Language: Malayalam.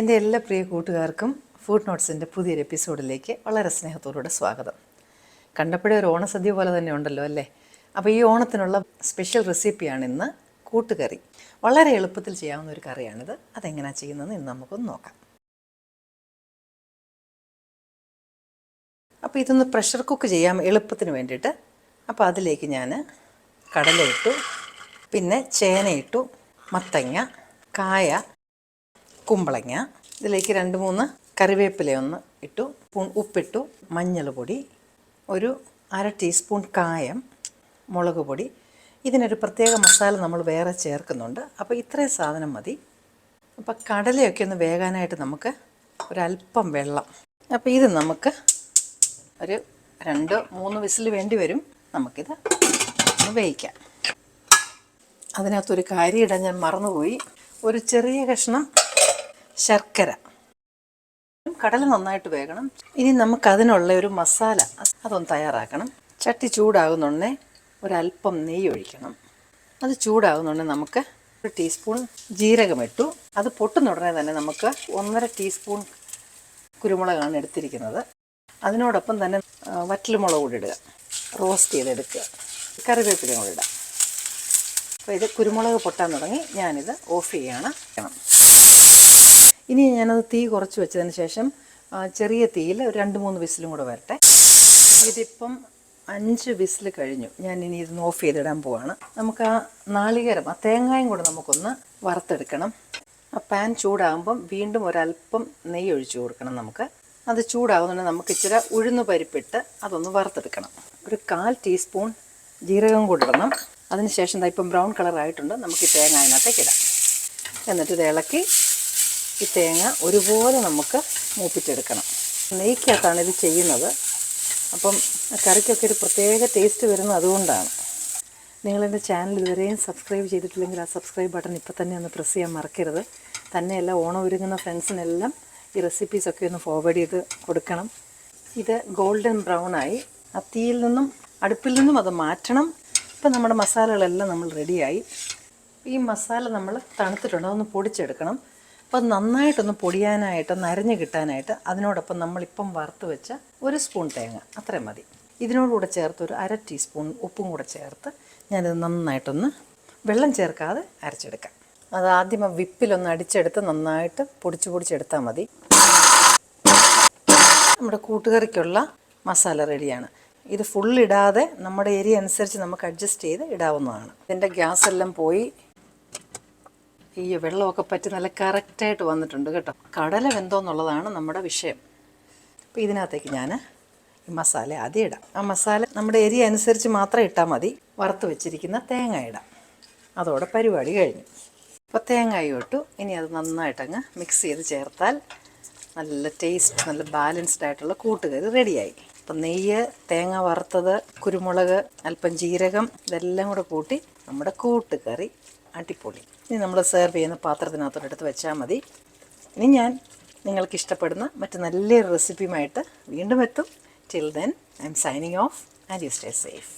എൻ്റെ എല്ലാ പ്രിയ കൂട്ടുകാർക്കും ഫുഡ് നോട്ട്സിൻ്റെ പുതിയൊരു എപ്പിസോഡിലേക്ക് വളരെ സ്നേഹത്തോടുകൂടെ സ്വാഗതം. കണ്ടപ്പോഴേ ഒരു ഓണസദ്യ പോലെ തന്നെ ഉണ്ടല്ലോ അല്ലേ? അപ്പോൾ ഈ ഓണത്തിനുള്ള സ്പെഷ്യൽ റെസിപ്പിയാണ് ഇന്ന് കൂട്ടുകറി. വളരെ എളുപ്പത്തിൽ ചെയ്യാവുന്ന ഒരു കറിയാണിത്. അതെങ്ങനെയാണ് ചെയ്യുന്നതെന്ന് ഇന്ന് നമുക്കൊന്ന് നോക്കാം. അപ്പോൾ ഇതൊന്ന് പ്രഷർ കുക്ക് ചെയ്യാം എളുപ്പത്തിന് വേണ്ടിയിട്ട്. അപ്പോൾ അതിലേക്ക് ഞാൻ കടല ഇട്ടു, പിന്നെ ചേന ഇട്ടു, മത്തങ്ങ, കായ, കുമ്പളങ്ങ, ഇതിലേക്ക് 2-3 കറിവേപ്പിലയൊന്ന് ഇട്ടു, ഉപ്പിട്ടു, മഞ്ഞൾ പൊടി, ഒരു 1/2 ടീസ്പൂൺ കായം, മുളക് പൊടി. ഇതിനൊരു പ്രത്യേക മസാല നമ്മൾ വേറെ ചേർക്കുന്നുണ്ട്. അപ്പോൾ ഇത്രയും സാധനം മതി. അപ്പോൾ കടലയൊക്കെ ഒന്ന് വേകാനായിട്ട് നമുക്ക് ഒരല്പം വെള്ളം. അപ്പോൾ ഇത് നമുക്ക് ഒരു 2-3 വിസിൽ വേണ്ടി വരും. നമുക്കിത് ഒന്ന് വേവിക്കാം. അതിനകത്തൊരു കാര്യം ഇടാൻ ഞാൻ മറന്നുപോയി. ഒരു ചെറിയ കഷ്ണം ശർക്കര. കടല നന്നായിട്ട് വേകണം. ഇനി നമുക്കതിനുള്ള ഒരു മസാല അതൊന്ന് തയ്യാറാക്കണം. ചട്ടി ചൂടാകുന്നുണ്ടേ ഒരല്പം നെയ്യ് ഒഴിക്കണം. അത് ചൂടാകുന്നുണ്ടേ നമുക്ക് 1 ടീസ്പൂൺ ജീരകം ഇട്ടു. അത് പൊട്ടുന്ന ഉടനെ തന്നെ നമുക്ക് 1.5 ടീസ്പൂൺ കുരുമുളകാണ് എടുത്തിരിക്കുന്നത്. അതിനോടൊപ്പം തന്നെ വറ്റൽമുളക് കൂടി ഇടുക, റോസ്റ്റ് ചെയ്തെടുക്കുക, കറിവേപ്പിലയും കൂടി ഇടാം. അപ്പോൾ ഇത് കുരുമുളക് പൊട്ടാൻ തുടങ്ങി. ഞാനിത് ഓഫ് ചെയ്യണം. ഇനി ഞാനത് തീ കുറച്ച് വെച്ചതിന് ശേഷം ചെറിയ തീയിൽ ഒരു 2-3 വിസിലും കൂടെ വരട്ടെ. ഇതിപ്പം 5 വിസിൽ കഴിഞ്ഞു. ഞാൻ ഇനി ഇതൊന്ന് ഓഫ് ചെയ്തിടാൻ പോവാണ്. നമുക്ക് ആ നാളികേരം, ആ തേങ്ങായും കൂടെ നമുക്കൊന്ന് വറുത്തെടുക്കണം. ആ പാൻ ചൂടാകുമ്പം വീണ്ടും ഒരല്പം നെയ്യ് ഒഴിച്ചു കൊടുക്കണം. നമുക്ക് അത് ചൂടാകുന്നുണ്ടെങ്കിൽ നമുക്ക് ഇച്ചിരി ഉഴുന്ന് പരിപ്പിട്ട് അതൊന്ന് വറുത്തെടുക്കണം. ഒരു 1/4 ടീസ്പൂൺ ജീരകം കൂടി ഇടണം. അതിനുശേഷം ഇപ്പം ബ്രൗൺ കളറായിട്ടുണ്ട്. നമുക്ക് ഈ തേങ്ങ അതിനകത്തേക്ക് ഇടാം. എന്നിട്ട് ഇത് ഇളക്കി ഈ തേങ്ങ ഒരുപോലെ നമുക്ക് മൂപ്പിച്ചെടുക്കണം. നെയ്ക്കകത്താണ് ഇത് ചെയ്യുന്നത്. അപ്പം കറിക്കൊക്കെ ഒരു പ്രത്യേക ടേസ്റ്റ് വരുന്നത് അതുകൊണ്ടാണ്. നിങ്ങളെൻ്റെ ചാനൽ ഇതുവരെയും സബ്സ്ക്രൈബ് ചെയ്തിട്ടില്ലെങ്കിൽ ആ സബ്സ്ക്രൈബ് ബട്ടൺ ഇപ്പോൾ തന്നെ ഒന്ന് പ്രസ് ചെയ്യാൻ മറക്കരുത്. തന്നെയല്ല, ഓണം ഒരുങ്ങുന്ന ഫ്രണ്ട്സിനെല്ലാം ഈ റെസിപ്പീസൊക്കെ ഒന്ന് ഫോർവേഡ് ചെയ്ത് കൊടുക്കണം. ഇത് ഗോൾഡൻ ബ്രൗണായി. ആ തീയിൽ നിന്നും അടുപ്പിൽ നിന്നും അത് മാറ്റണം. ഇപ്പം നമ്മുടെ മസാലകളെല്ലാം നമ്മൾ റെഡിയായി. ഈ മസാല നമ്മൾ തണുത്തിട്ടുണ്ട്, അതൊന്ന് പൊടിച്ചെടുക്കണം. അപ്പോൾ നന്നായിട്ടൊന്ന് പൊടിയാനായിട്ടൊന്ന് അരഞ്ഞ് കിട്ടാനായിട്ട് അതിനോടൊപ്പം നമ്മളിപ്പം വറുത്ത് വെച്ച 1 സ്പൂൺ തേങ്ങ അത്രയും മതി. ഇതിനോടുകൂടെ ചേർത്ത് ഒരു 1/2 ടീസ്പൂൺ ഉപ്പും കൂടെ ചേർത്ത് ഞാനിത് നന്നായിട്ടൊന്ന് വെള്ളം ചേർക്കാതെ അരച്ചെടുക്കാം. അത് ആദ്യം വിപ്പിലൊന്ന് അടിച്ചെടുത്ത് നന്നായിട്ട് പൊടിച്ചെടുത്താൽ മതി. നമ്മുടെ കൂട്ടുകറിക്കുള്ള മസാല റെഡിയാണ്. ഇത് ഫുള്ളിടാതെ നമ്മുടെ ഏരിയ അനുസരിച്ച് നമുക്ക് അഡ്ജസ്റ്റ് ചെയ്ത് ഇടാവുന്നതാണ്. ഇതിൻ്റെ ഗ്യാസെല്ലാം പോയി ഈ വെള്ളമൊക്കെ പറ്റി നല്ല കറക്റ്റായിട്ട് വന്നിട്ടുണ്ട് കേട്ടോ. കടല വെന്തോന്നുള്ളതാണ് നമ്മുടെ വിഷയം. അപ്പോൾ ഇതിനകത്തേക്ക് ഞാൻ ഈ മസാല ആദ്യം ഇടാം. ആ മസാല നമ്മുടെ ഏരിയ അനുസരിച്ച് മാത്രം ഇട്ടാൽ മതി. വറുത്ത് വെച്ചിരിക്കുന്ന തേങ്ങ ഇടാം. അതോടെ പരിപാടി കഴിഞ്ഞു. അപ്പോൾ തേങ്ങയും ഇട്ടു. ഇനി അത് നന്നായിട്ടങ്ങ് മിക്സ് ചെയ്ത് ചേർത്താൽ നല്ല ടേസ്റ്റ്, നല്ല ബാലൻസ്ഡ് ആയിട്ടുള്ള കൂട്ടുകറി റെഡിയായി. അപ്പം നെയ്യ്, തേങ്ങ വറുത്തത്, കുരുമുളക്, അല്പം ജീരകം, ഇതെല്ലാം കൂടെ കൂട്ടി നമ്മുടെ കൂട്ടുകറി അടിപൊളി. ഇനി നമ്മൾ സെർവ് ചെയ്യുന്ന പാത്രത്തിനകത്തോട്ട് എടുത്ത് വെച്ചാൽ മതി. ഇനി ഞാൻ നിങ്ങൾക്ക് ഇഷ്ടപ്പെടുന്ന മറ്റ് നല്ലൊരു റെസിപ്പിയുമായിട്ട് വീണ്ടും എത്തും. Till then I M signing off and you stay safe.